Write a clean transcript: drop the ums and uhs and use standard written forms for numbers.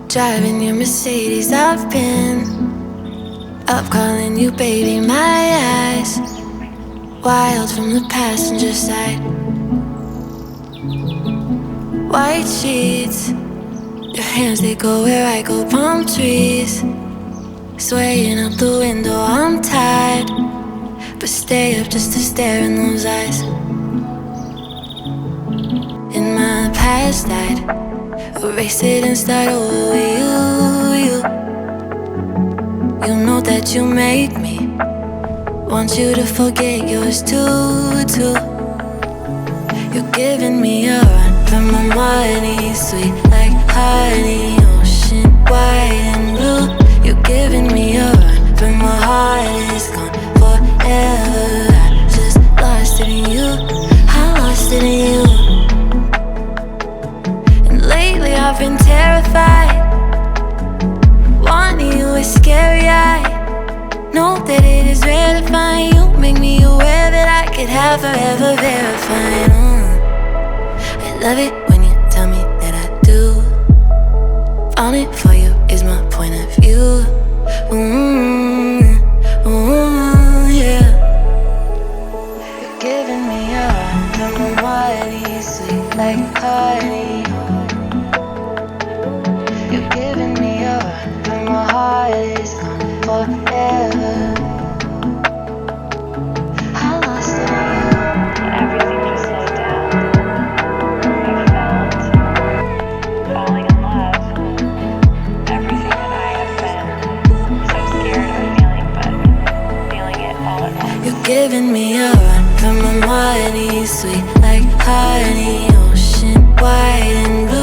Driving your Mercedes, I've been up calling you baby, my eyes wild from the passenger side. White sheets, your hands, they go where I go. Palm trees, swaying out the window. I'm tired, but stay up just to stare in those eyes. In my past I'd erase it and start over with you. You know that you made me want you to forget yours too. You're giving me a run from my money, sweet like honey, ocean white and blue. You're giving me a run from my heart, it's gone forever. I just lost it in you, I lost it in you. And lately I've been terrified, wanting you is scary. I know that it is rare to find you. Make me aware that I could have forever verified. I love it when you tell me that I do. Falling for you is my point of view. Yeah. You're giving me a run from my body, sweet like honey. You're giving me a run from my heart, it's gone forever. I lost it in you. Everything just slowed down. I felt falling in love. Everything that I have been so scared of feeling, but feeling it all at once. You're giving me a run from my money, sweet like honey, ocean white and blue.